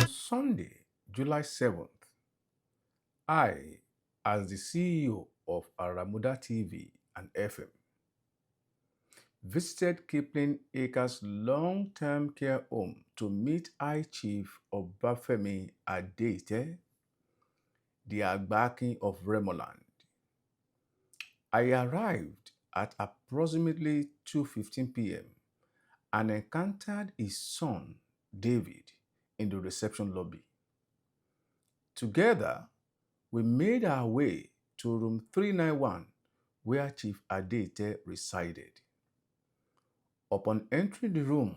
Sunday, July 7th, I, as the CEO of Aramuda TV and FM, visited Kipling Acres long-term care home to meet High Chief Obafemi Adeite, the Agba of Remo land. I arrived at approximately 2:15 p.m. and encountered his son, David, in the reception lobby. Together, we made our way to room 391, where Chief Adeite resided. Upon entering the room,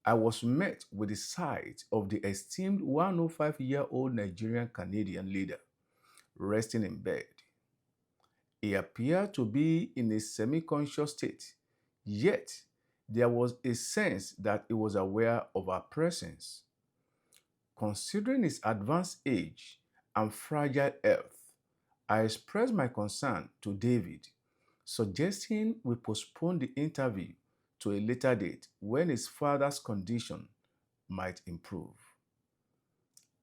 I was met with the sight of the esteemed 105-year-old Nigerian-Canadian leader resting in bed. He appeared to be in a semi-conscious state, yet there was a sense that he was aware of our presence. Considering his advanced age and fragile health, I expressed my concern to David, suggesting we postpone the interview to a later date when his father's condition might improve.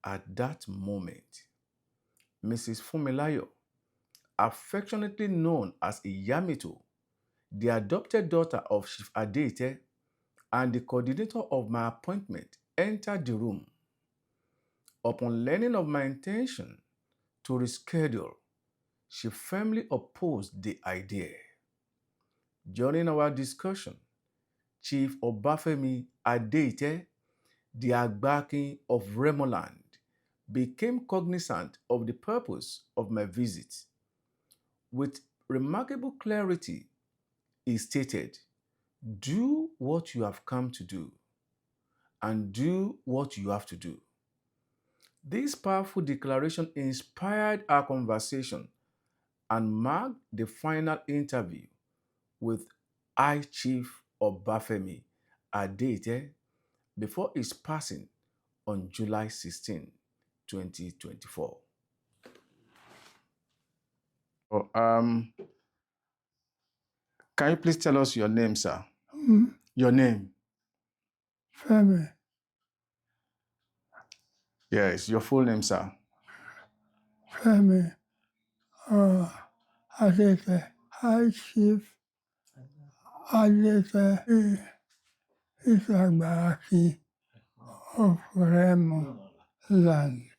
At that moment, Mrs. Fumilayo, affectionately known as Iyamito, the adopted daughter of Chief Adeite and the coordinator of my appointment, entered the room. Upon learning of my intention to reschedule, she firmly opposed the idea. During our discussion, Chief Obafemi Adeite, the Agba of Remo land, became cognizant of the purpose of my visit. With remarkable clarity, he stated, "Do what you have come to do, and do what you have to do." This powerful declaration inspired our conversation and marked the final interview with High Chief Obafemi Adeite before his passing on July 16, 2024. Can you please tell us your name, sir? Your name? Femi. Yes, your full name, sir. Femi Adeite, High Chief Adeite is Agba of Remo land.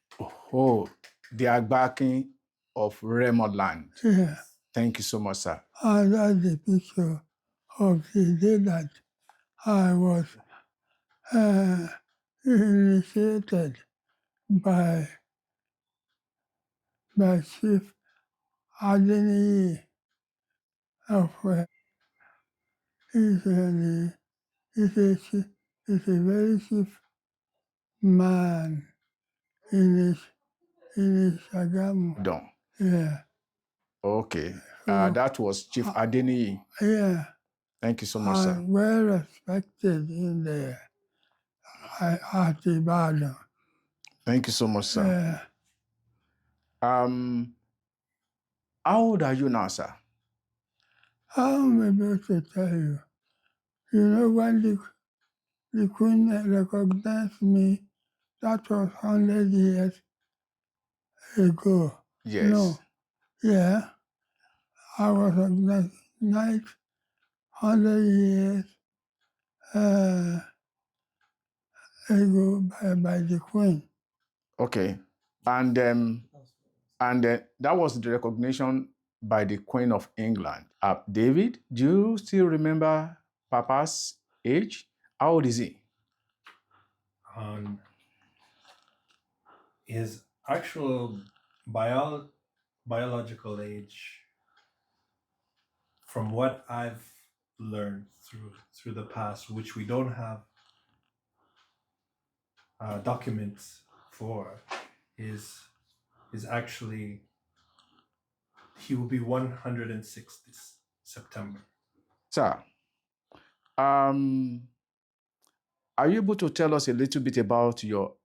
Oh, the Agba of Remo land. Yeah. Thank you so much, sir. And that's the picture of the day that I was initiated by Chief Adeite of he's a very chief man in his Shagamu. Don. Yeah. Okay. That was Chief Adeite. Yeah. Thank you so much, sir. Well respected in the at Ibadan. Thank you so much, sir. How old are you now, sir? I'm able to tell you. You know, when the Queen recognized me, that was 100 years ago. Yes. No. Yeah. I was recognized 100 years ago by the Queen. Okay. And that was the recognition by the Queen of England. David, do you still remember Papa's age? How old is he? His actual biological age, from what I've learned through the past, which we don't have documents for, is actually, he will be 106 this September. Sir, are you able to tell us a little bit about your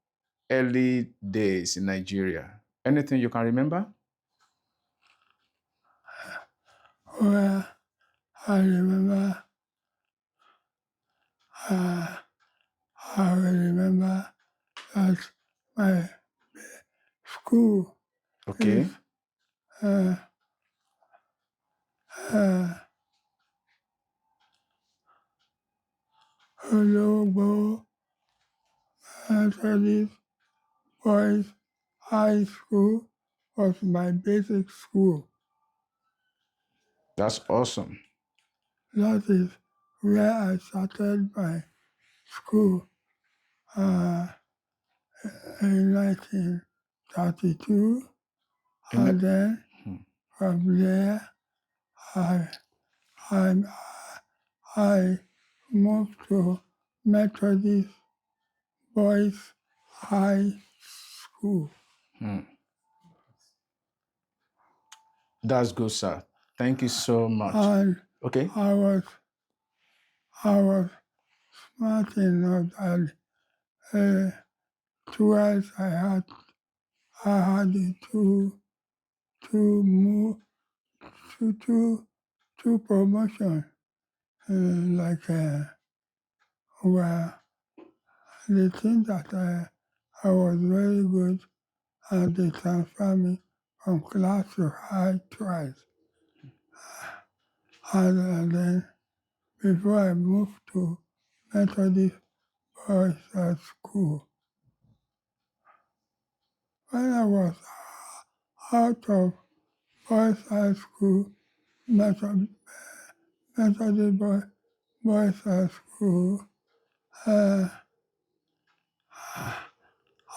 early days in Nigeria? Anything you can remember? Well, I remember, uh, I remember that my school is Okay. uh, uh, Olobo Methodist Boys High School was my basic school. That's awesome. That is where I started my school uh, in 1932, In and then hmm. from there I, I, I moved to Methodist Boys High School. That's good, sir. Thank you so much. And Okay. I was I was smart enough that twice I had to move to two promotions like where they think that I was very good and they transferred me from class to high twice. And then before I moved to Methodist Boys School, when I was out of Boys High School, Methodist Boys High School, uh,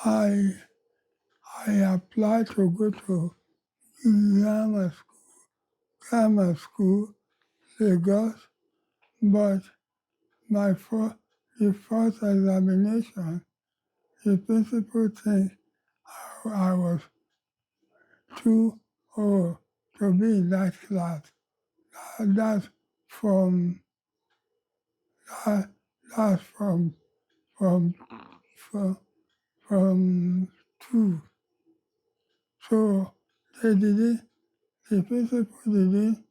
I I applied to go to grammar grammar school, Lagos, but the first examination, the principal think I was too old to be in that class. That's from that, that's from from from two. So they didn't. The principal didn't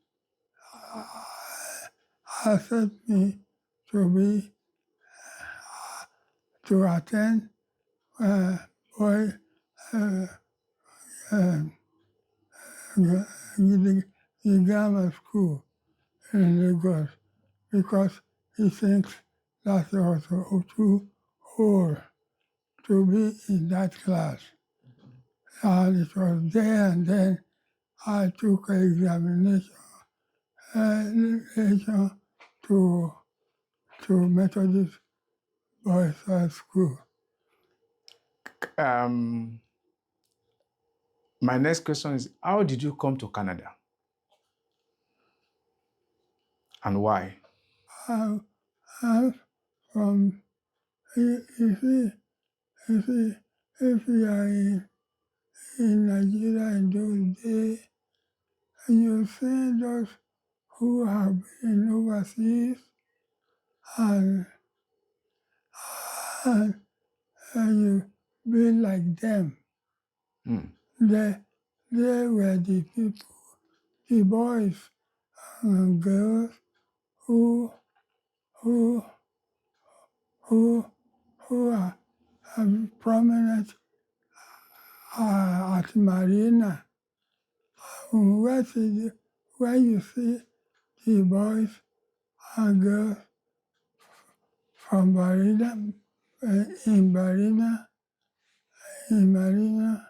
accept me to be to attend boy uh, uh, the grammar school in Lagos because he thinks that I was too old to be in that class. And it was there and then I took an examination to Methodist Boys High School. Um, my next question is, how did you come to Canada? And why? I, I'm from, you see, if you are in Nigeria in those days, and you see those who have been overseas and, and, and you be like them. Hmm. They were the people, the boys and girls who who who who are prominent at Marina. Where you see the boys and girls from Marina, in Marina, in Marina,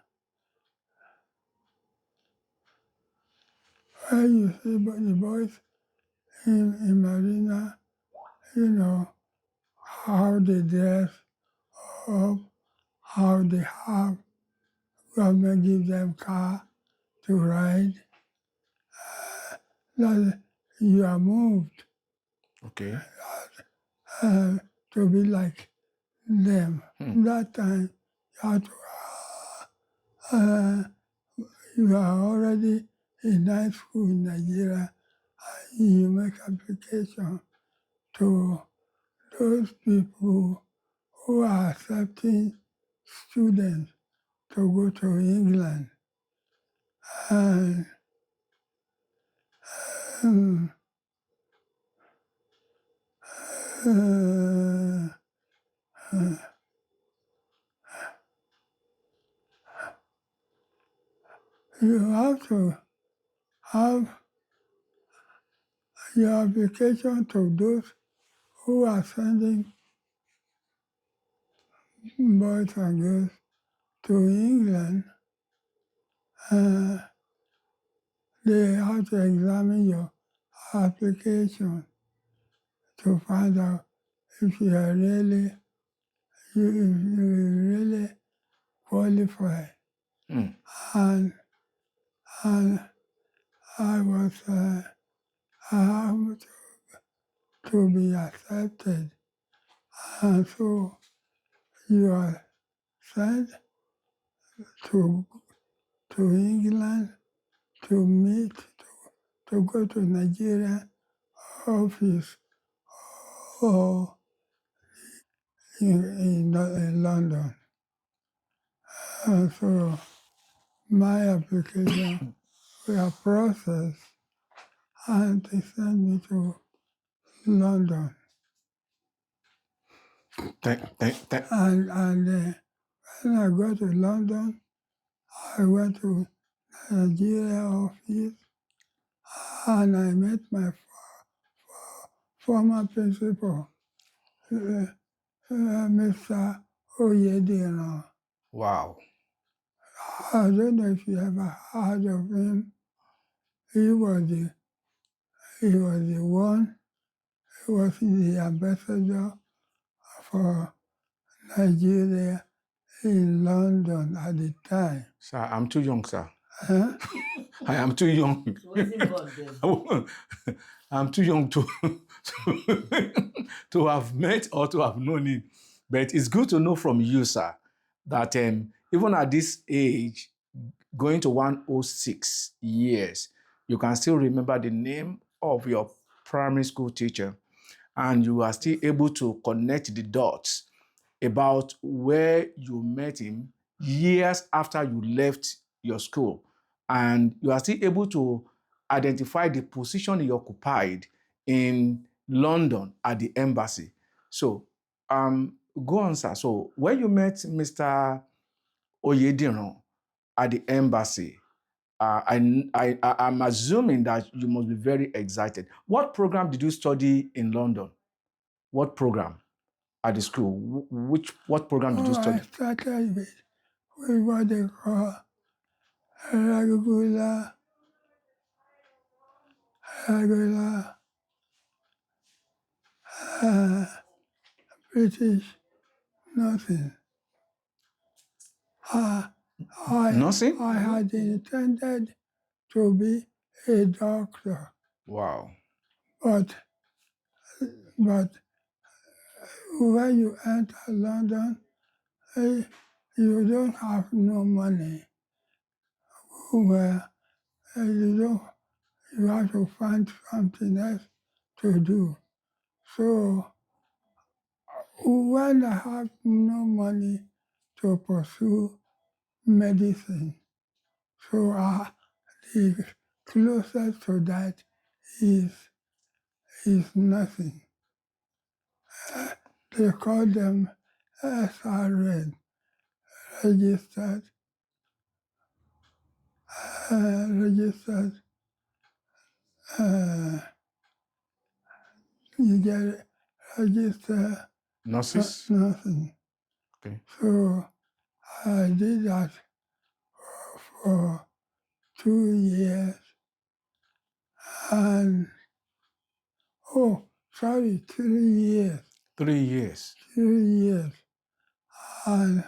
where you see the boys in Marina, you know, how they dress up, how they have government give them car to ride, that you are moved Okay. to be like them. That time, you, have to, you are already in high school in Nigeria, and you make application to those people who are accepting students to go to England. And uh, you have to have your application to those who are sending boys and girls to England. They have to examine your application to find out if you are really really qualified. Mm. And I was I have to be accepted, and so you are sent to England to meet to go to Nigerian office or in London. And so my application were processed and they sent me to London. And when I got to London, I went to Nigeria office and I met my former principal, Mr. Oyedino. Wow. I don't know if you ever heard of him. He was the ambassador for Nigeria in London at the time. Sir, I'm too young, sir. Huh? I am too young. I'm too young to have met or to have known him. But it's good to know from you, sir, that even at this age, going to 106 years, you can still remember the name of your primary school teacher, and you are still able to connect the dots about where you met him years after you left your school. And you are still able to identify the position he occupied in London at the embassy. So, go on, sir. So, when you met Mr. Oyediran at the embassy, I'm assuming that you must be very excited. What program did you study in London? What program at the school? What program did you study? I started with what they call regular British nothing. Nursing? I had intended to be a doctor, Wow. but when you enter London, you don't have no money. Where you have to find something else to do. So when I have no money to pursue medicine, so the closest to that is nothing. They call them SRN, registered, you get registered Nurses? nothing. Okay. So I did that for 2 years, and 3 years. 3 years. 3 years. And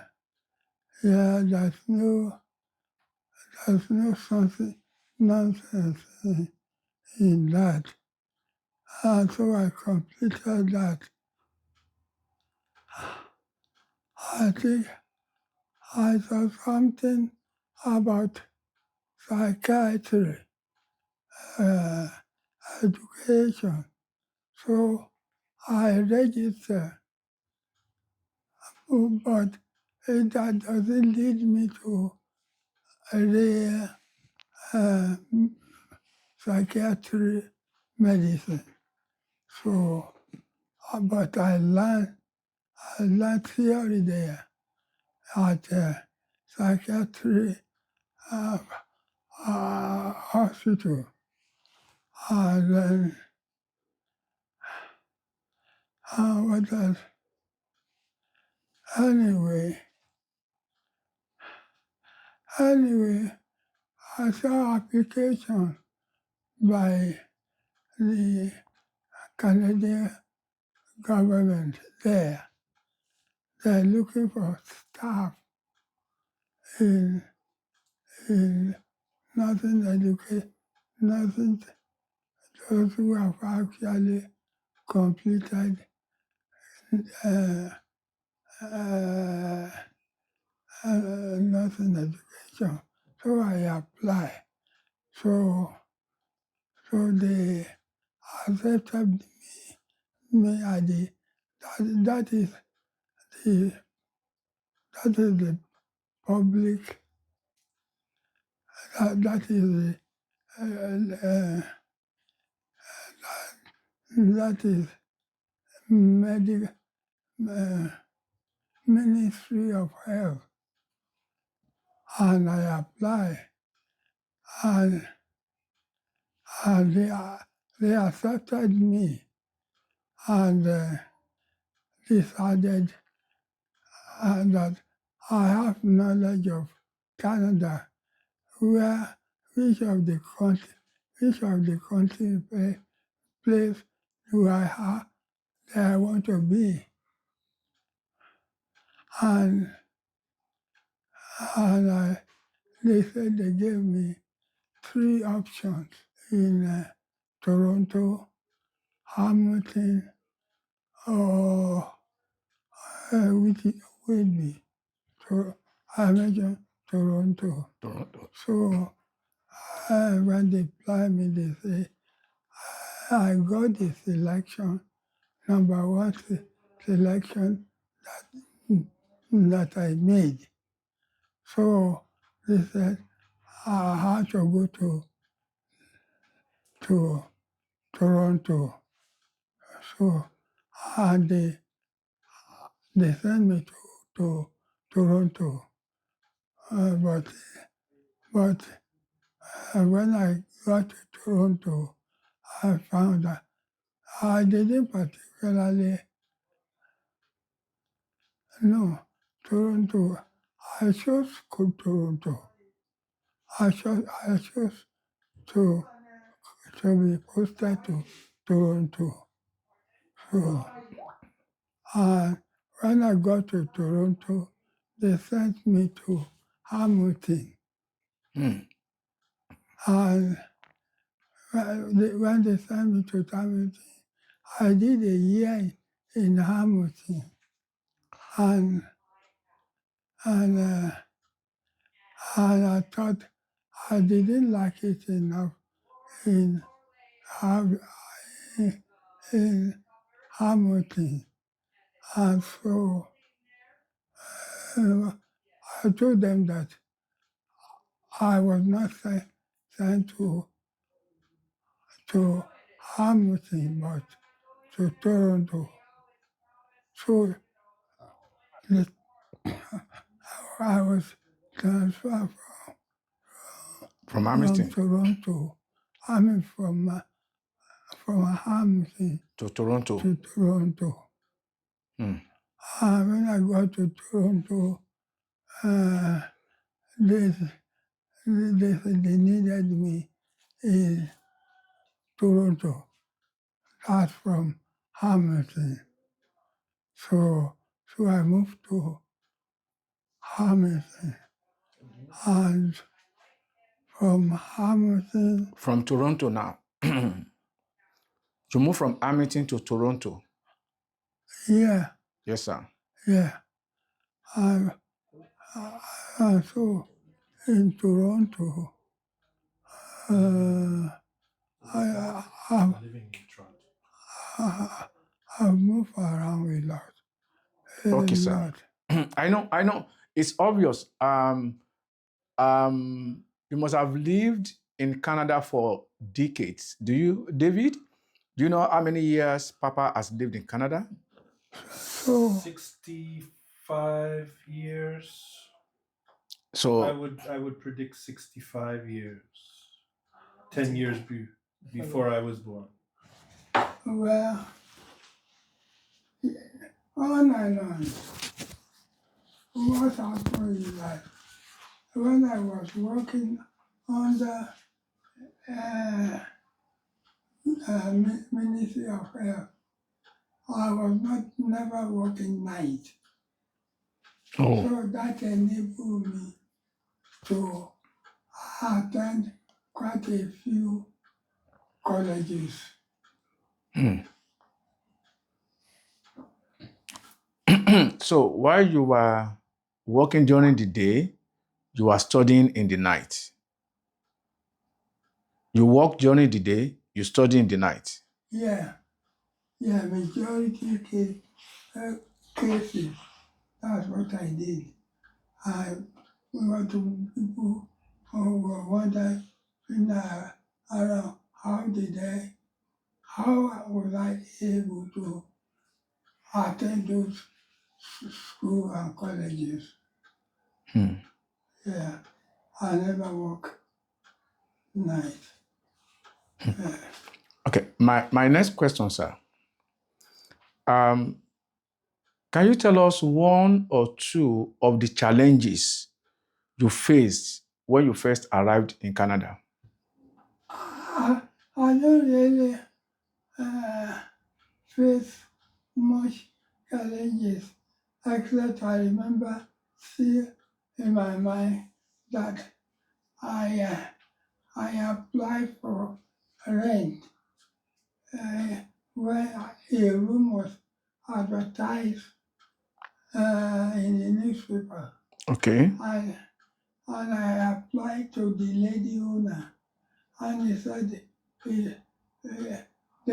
yeah, there's no something nonsense in that. And so I completed that. I think I saw something about psychiatry, education. So I registered, but that doesn't lead me to real psychiatry medicine. So but I learned theory there at psychiatry hospital. And then, what else? Anyway, I saw application by the Canadian government there. They're looking for staff in nothing education, nothing, those who have actually completed nothing education. So I apply. So they accepted me at that is the public, that is that is medical Ministry of Health, and I apply, and they accepted me, and decided that I have knowledge of Canada, where which of the country place do I have that I want to be, and they said they gave me 3 options in Toronto, Hamilton, or Whitby. So I mentioned Toronto. So when they applied me, they say I got the selection, number 1 selection that I made. So they said I had to go to Toronto. So and they sent me to Toronto. But when I got to Toronto, I found that I didn't particularly know Toronto. I chose Toronto. I chose to be posted to Toronto. So, and when I got to Toronto, they sent me to Hamilton. Mm. And when they sent me to Hamilton, I did a year in Hamilton. And I thought I didn't like it enough in Hamilton. And so I told them that I was not sent to Hamilton, but to Toronto. So I was transferred From from Hamilton Toronto. I mean from Hamilton to Toronto. to Toronto. Mm. When I got to Toronto, they said they needed me in Toronto. That's from Hamilton. So I moved to Hamilton. And from Hamilton, From Toronto now. You moved from Hamilton to Toronto. yeah, Yes, sir. yeah. And so in Toronto, I've moved around a lot. Okay, sir. I know. It's obvious. You must have lived in Canada for decades. Do you, David? Do you know how many years Papa has lived in Canada? So 65 years. I So, would predict 65 years. 10 years before I was born. well, on and on. What happened is that when I was working under Ministry of Health, I was never working night. oh, So that enabled me to attend quite a few colleges. so while you were working during the day, you were studying in the night. You work during the day, you study in the night. Yeah, majority cases, that's what I did. I went to people who were wondering around how was I able to attend those schools and colleges. Yeah, I never work night. Okay, my next question, sir. Can you tell us one or two of the challenges you faced when you first arrived in Canada? I don't really face much challenges, except I remember still in my mind that I applied for rent when a room was advertised in the newspaper. Okay. And I applied to the lady owner, and he said they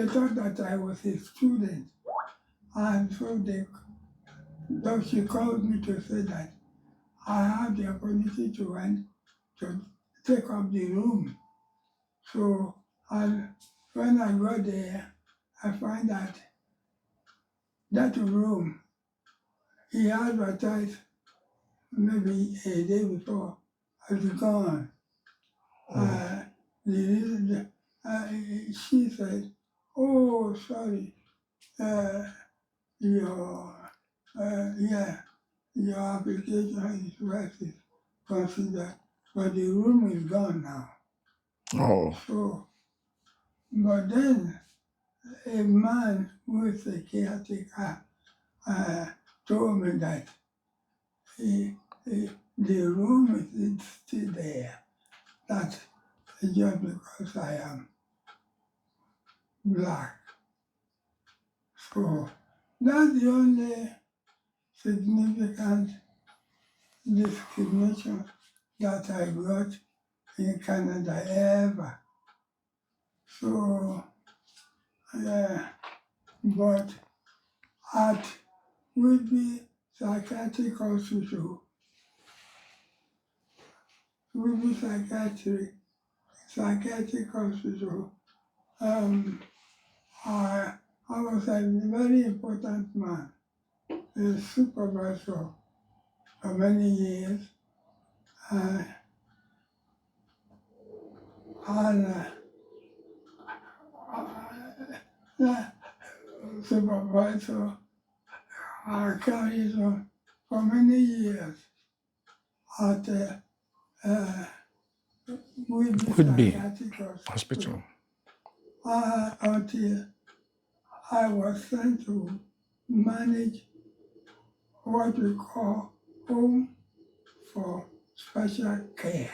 thought that I was a student, and so she called me to say that I have the opportunity to rent to take up the room. So, and when I got there, I find that room he advertised maybe a day before has gone. She said, "Oh, sorry, your your application is worth considered, but the room is gone now." Oh. So, but then a man who is a caretaker told me that the room is still there. That's just because I am black. So that's the only significant discrimination that I got in Canada ever. So, but at Whitby Psychiatric Hospital, Whitby Psychiatric Hospital, I was a very important man, a supervisor for many years, and supervisor carried on for many years at Whitby Could be Psychiatric hospital. Hospital until I was sent to manage what we call home for special care.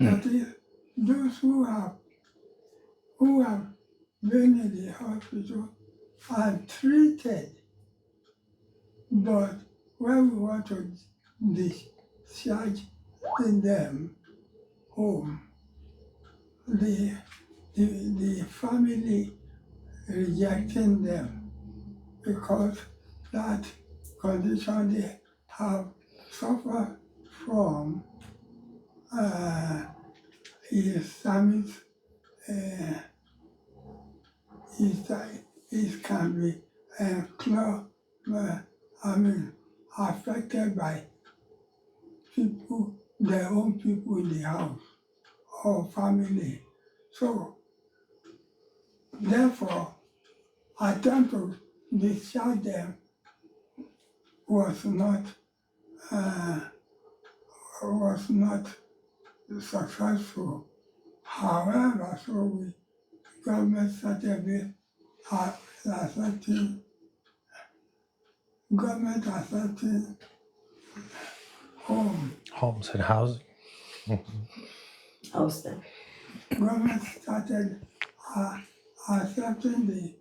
That is, those who have been in the hospital and treated, but when we want to discharge them home, the family rejecting them because that condition they have suffered from is Islamic it can be affected by people, their own people in the house or family. So, therefore, attempt to discharge them was not successful. However, government started with accepting Homes and housing. Housing. government started accepting the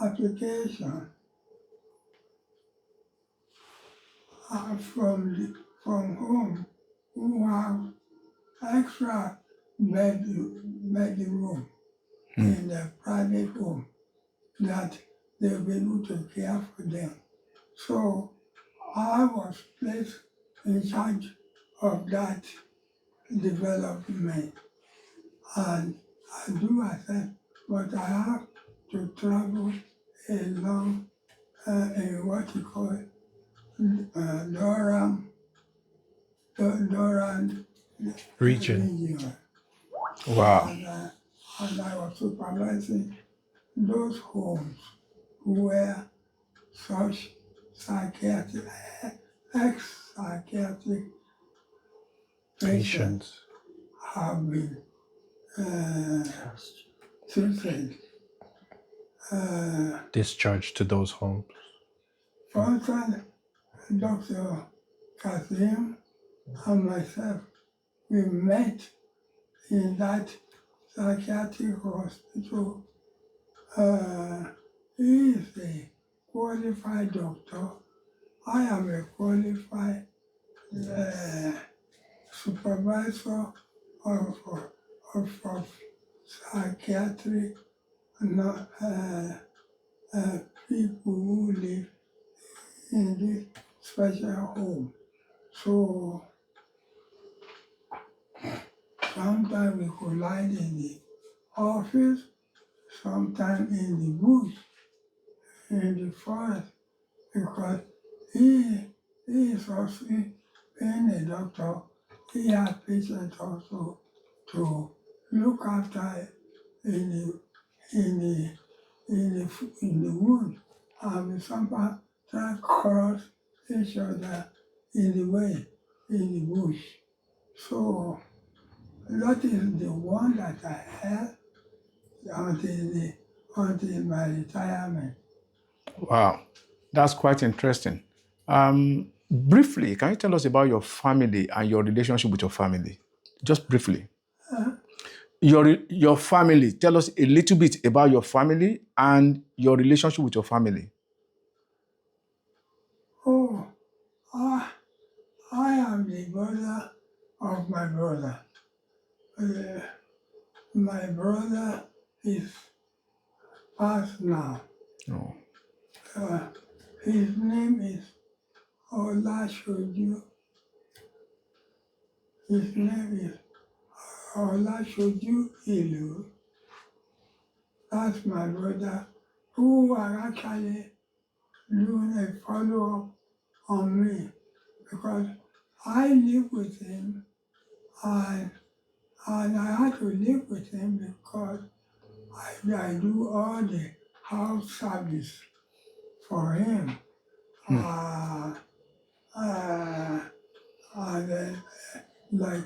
application from home who have extra bedroom in their private home that they'll be able to care for them. So I was placed in charge of that development, and I do accept, but I have to travel along in what you call Durham Region. Wow. And I was supervising those homes where such ex-psychiatric patients Patients. have been treated. Discharged to those homes. For instance, Dr. Kasim and myself, we met in that psychiatric hospital. He is a qualified doctor. I am a qualified supervisor of psychiatric people who live in this special home. So sometimes we collide in the office, sometimes in the bush, in the forest, because he is also being a doctor. He has patients also to look after in the wood, and we sometimes try to cross each other in the way, in the bush. So that is the one that I had until my retirement. Wow. That's quite interesting. Briefly, can you tell us about your family and your relationship with your family? Just briefly. Your family. Tell us a little bit about your family and your relationship with your family. Oh, I am the brother of my brother. My brother is passed now. Oh. His name is Olashoju. His name is Olashoju Ilu. That's my brother, who are actually doing a follow-up on me, because I live with him, and I had to live with him because I do all the house service for him. And like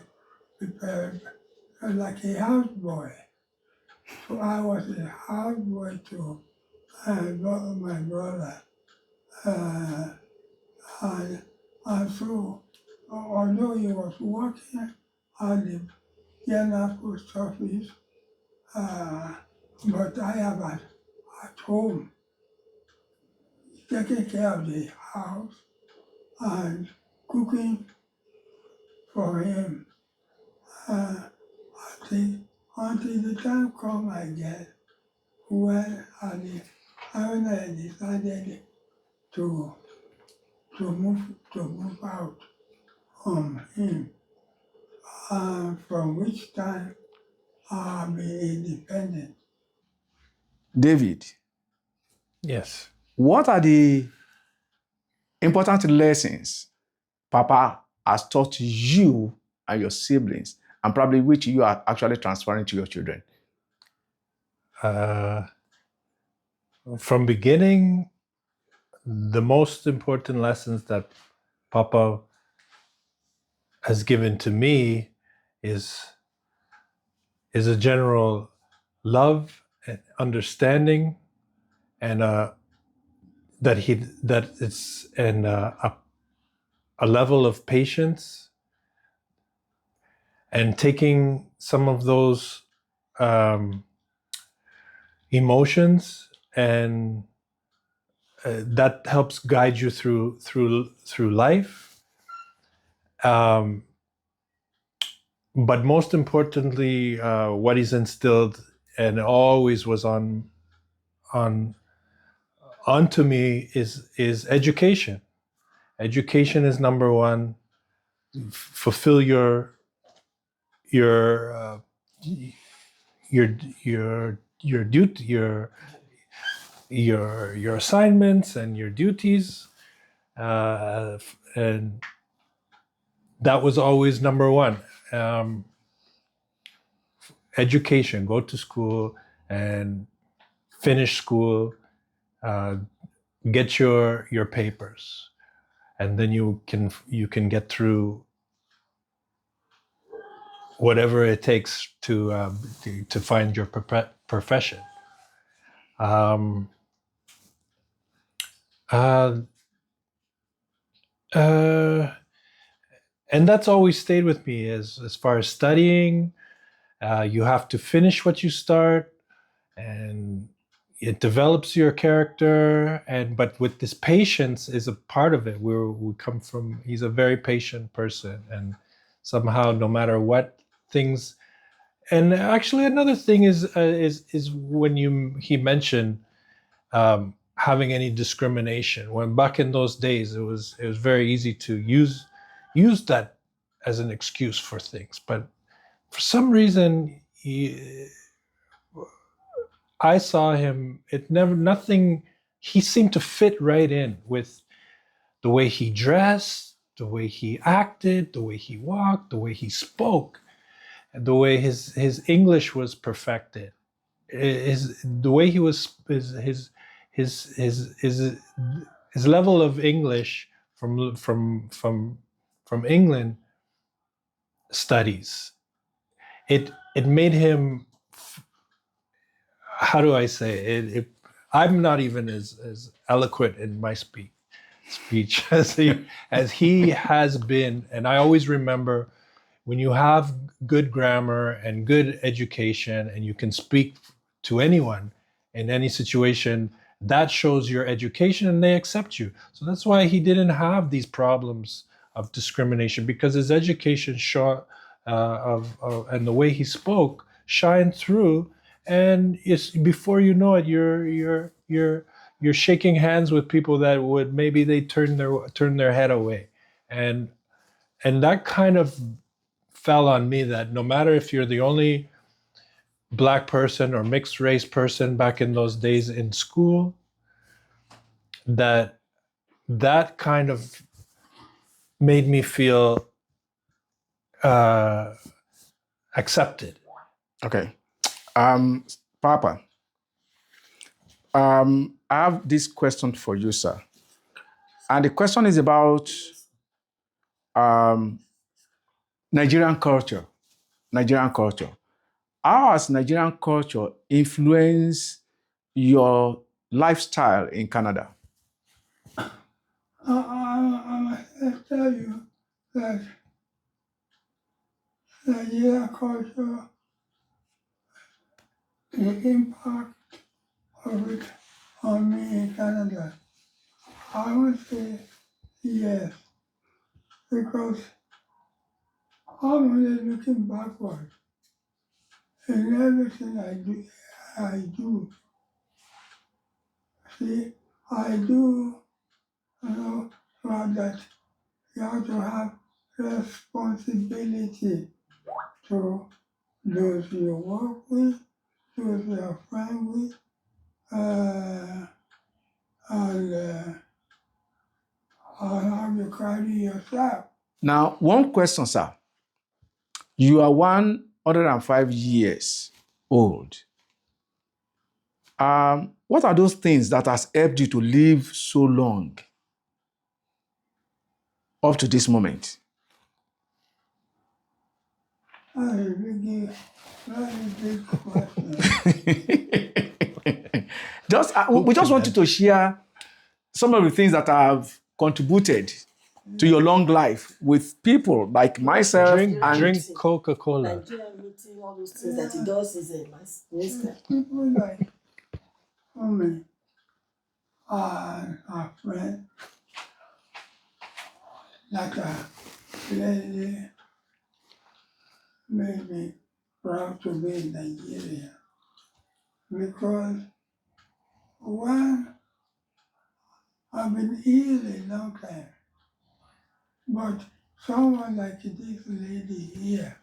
like a houseboy. So I was a houseboy to my brother. And so, although he was working at the general post office, but I am at home taking care of the house and cooking for him until the time come I get when I decided to move out on him, from which time I've been independent. David, Yes. what are the important lessons Papa has taught you and your siblings, and probably which you are actually transferring to your children? From beginning, the most important lessons that Papa has given to me is a general love and understanding, and that it's and a level of patience, and taking some of those emotions, and that helps guide you through life. But most importantly, what he's instilled and always was onto me is education. Education is number one. Fulfill your your your duty, your assignments and your duties, and that was always number one. Education, go to school and finish school, get your papers, and then you can get through whatever it takes to find your profession. Um, uh, uh, and that's always stayed with me as far as studying. You have to finish what you start, and it develops your character. And but with this patience is a part of it. We come from. He's a very patient person, and somehow, no matter what things. And actually, another thing is when he mentioned having any discrimination. When back in those days, it was very easy to use that as an excuse for things. But for some reason, I saw him. It never nothing. He seemed to fit right in with the way he dressed, the way he acted, the way he walked, the way he spoke, and the way his English was perfected. The way he was his level of English from England studies. It made him, how do I say it? I'm not even as eloquent in my speech as he has been, and I always remember when you have good grammar and good education and you can speak to anyone in any situation, that shows your education and they accept you. So that's why he didn't have these problems of discrimination, because his education and the way he spoke shined through. And it's, before you know it, you're shaking hands with people that would maybe they turn their head away, and that kind of fell on me, that no matter if you're the only black person or mixed race person back in those days in school, that kind of made me feel accepted. Okay. Papa, I have this question for you, sir. And the question is about Nigerian culture. Nigerian culture. How has Nigerian culture influenced your lifestyle in Canada? I must tell you that Nigerian culture, the impact of it on me in Canada, I would say yes, because I'm really looking backward in everything I do. See, I do know that you have to have responsibility to those you work with, those you are friends with, and how you carry yourself. Now, one question, sir. You are 105 years old. What are those things that has helped you to live so long up to this moment? Very big question. We just want you to share some of the things that have contributed to your long life with people like myself. Drink Coca-Cola. Nigerian meeting, all those things that he does is a mistake. People like Femi are a friend, like a lady made me proud to be in Nigeria. Because one, I've been ill a long time, but someone like this lady here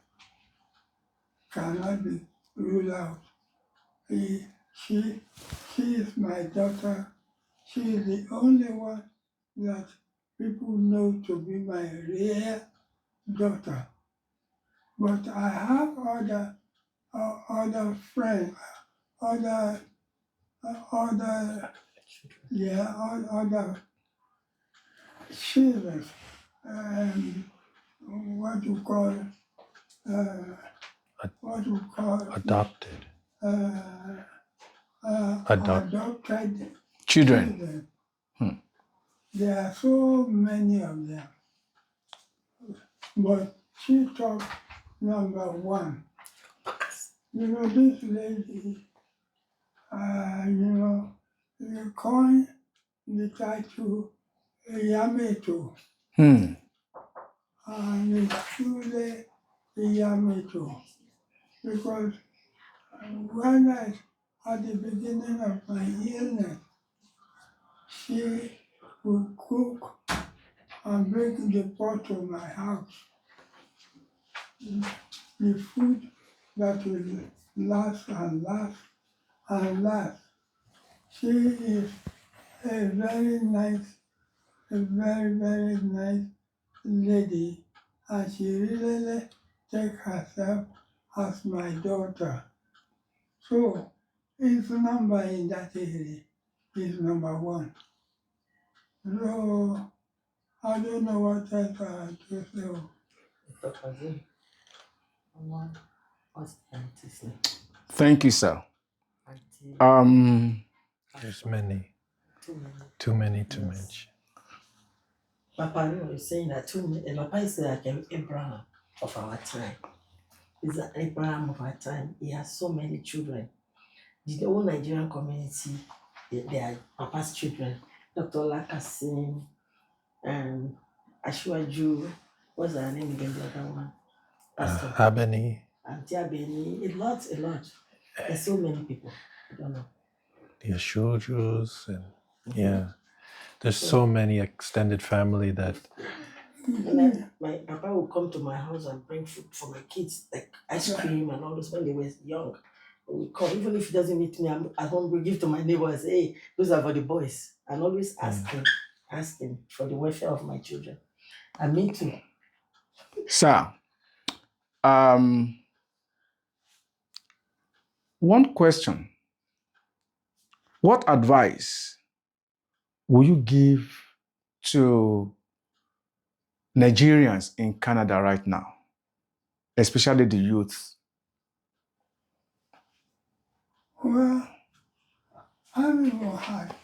cannot be ruled out. She is my daughter. She is the only one that people know to be my real daughter. But I have other friends, other other children, what you call Adopted. adopted Children. There are so many of them. But she talked number one. You know, this lady, you coined the title Yameto. And it's truly Yameto. Because when at the beginning of my illness, she would cook and bring the pot to my house. The food that will last and last and last. She is a very nice lady, and she really takes herself as my daughter. So, his number in that area is number one. So, I don't know what else I have to say. Thank you, sir. There's many. Too many to mention. Papa is saying that too many, and Papa is like an Abraham of our time. He's an Abraham of our time. He has so many children. The whole Nigerian community, they are Papa's children. Dr. Lakasim, Ashwaju, what's her name again, the other one? Pastor. Abeni. Auntie Abeni, a lot. There's so many people. I don't know. The Ashojus and yeah. There's so many extended family that My Papa would come to my house and bring food for my kids, like ice cream and all those when they were young. We come, even if he doesn't meet me, I'm at home, we give to my neighbors, hey, those are for the boys. And always ask him for the welfare of my children. And me too. Sir, one question. What advice will you give to Nigerians in Canada right now, especially the youth? Well, everyone had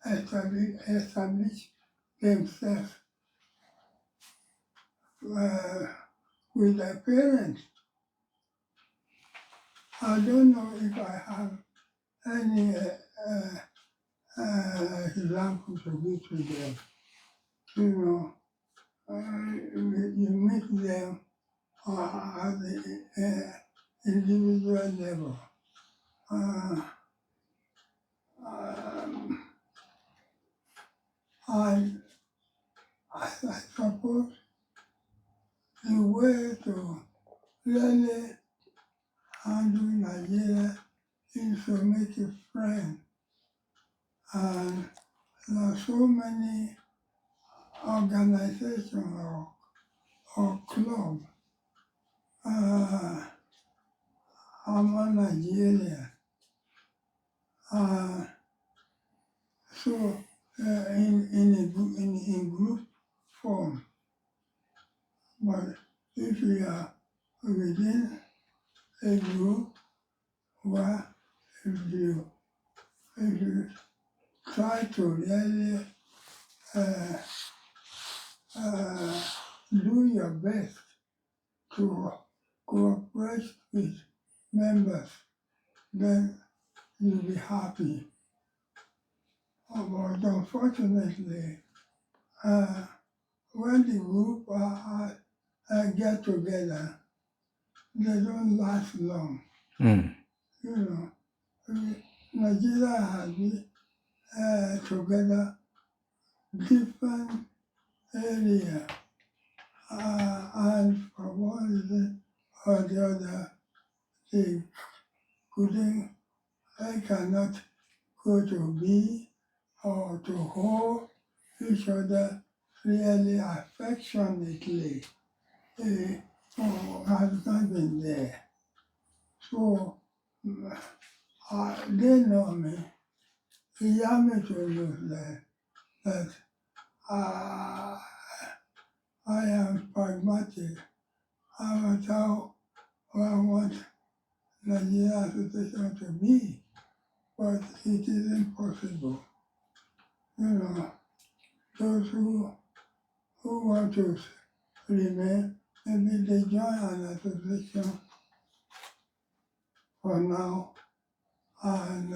established themselves with their parents. I don't know if I have any example to give to them. You meet them at the individual level. I suppose the way to really handle Nigeria is to make a friend. And there are so many organizations or clubs. I'm a Nigerian. So in group form, but if we are within a group where if you try to really do your best to cooperate with members, then you'll be happy. But unfortunately, when the group get together, they don't last long. Mm. You know, Nigeria has been together different area, and for one reason or the other, they couldn't, they cannot go to be or to hold each other really affectionately. Has not been there. So they know me. He asked me to know that I am pragmatic about how I want Nigeria Association to be, but it is impossible. You know, those who want to remain, maybe they join an association for now, and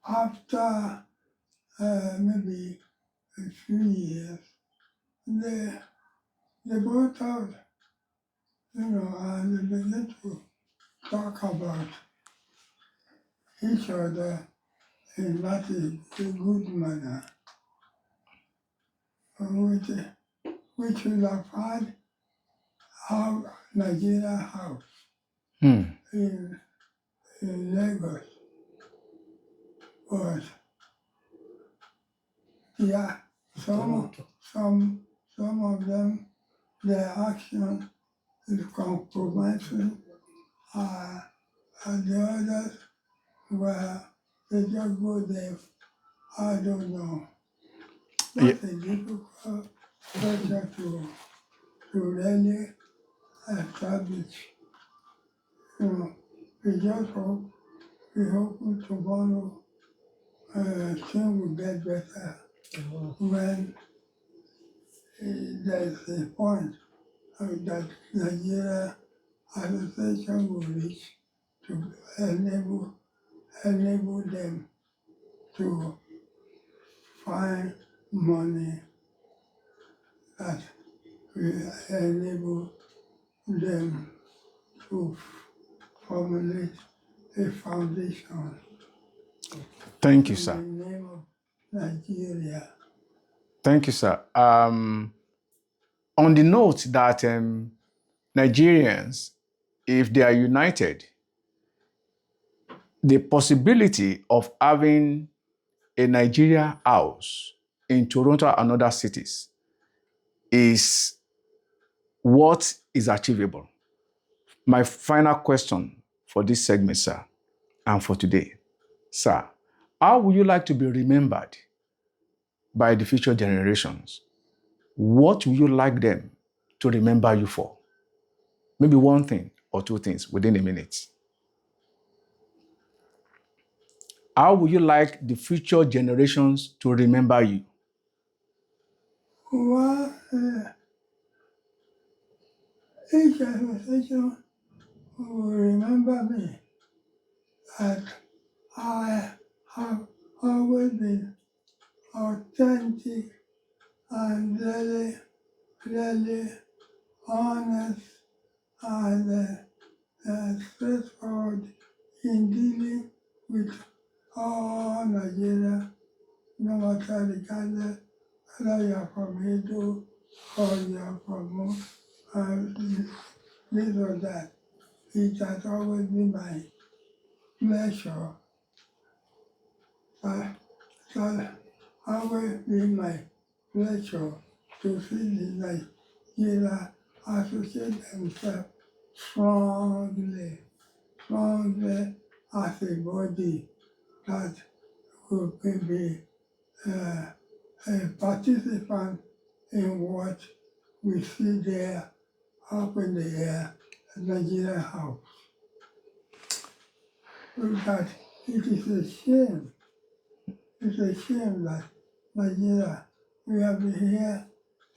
after maybe a few years, they both out, and they begin to talk about each other in not a good manner, which will have had our Nigeria House Mm. in Lagos. But yeah, some of them, their action is compromising, and the others, well, they just go there. I don't know. Yeah. That's a difficult pressure to really establish. We just hope, tomorrow things will get better when there's a point that Nigeria Association will reach to enable them to find money that will enable them to formulate a foundation Thank you, in sir. the name of Nigeria. Thank you, sir. On the note that Nigerians, if they are united, the possibility of having a Nigeria house in Toronto and other cities is what is achievable. My final question for this segment, sir, and for today. Sir, how would you like to be remembered by the future generations? What would you like them to remember you for? Maybe one thing or two things within a minute. How would you like the future generations to remember you? Well, each association will remember me that I have always been authentic and really honest and straightforward in dealing with all Nigeria, no matter regardless whether you are from Edo or you are from this or that. it has always been my pleasure, it has always been my pleasure to see the Nigeria associate themselves strongly as a body that will be a participant in what we see there up in the air, Nigerian House. That it is a shame, it's a shame that Nigeria, we have been here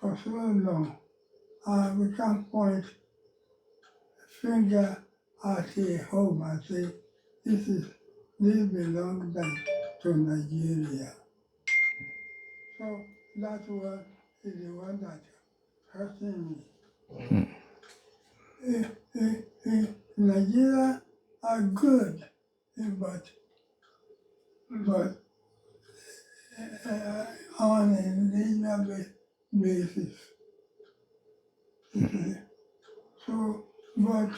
for so long, and we can't point a finger at a home and say, this belongs to Nigeria. So that one is the one that hurting me. Nigeria are good, but on a linear basis. So, but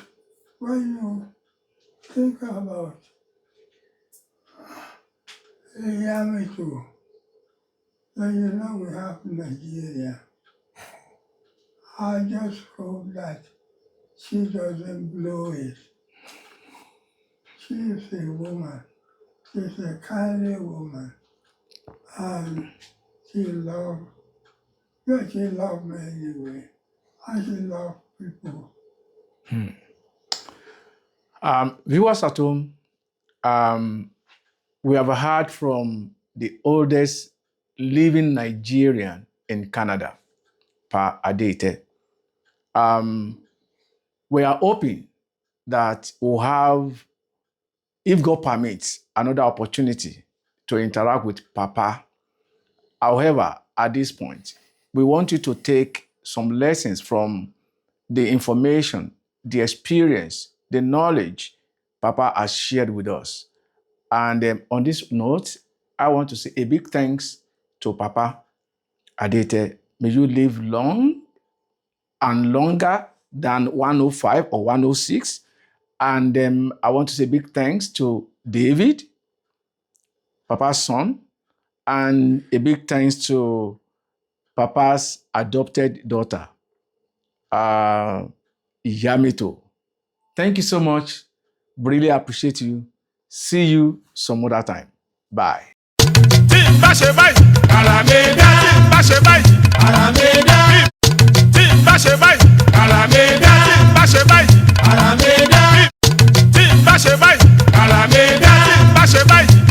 when you think about the Yamitu, then you know we have Nigeria. I just hope that she doesn't blow it. She is a woman. She's a kindly woman. And she loved me anyway. And she loved people. Viewers at home, we have heard from the oldest living Nigerian in Canada, Pa Adeite. We are hoping that we'll have, if God permits, another opportunity to interact with Papa. However, at this point, we want you to take some lessons from the information, the experience, the knowledge Papa has shared with us. And on this note, I want to say a big thanks to Papa Adeite. May you live long and longer than 105 or 106. And I want to say big thanks to David, Papa's son, and a big thanks to Papa's adopted daughter, Yamito. Thank you so much. Really appreciate you. See you some other time. Bye. Tí n bá ṣe báyìí,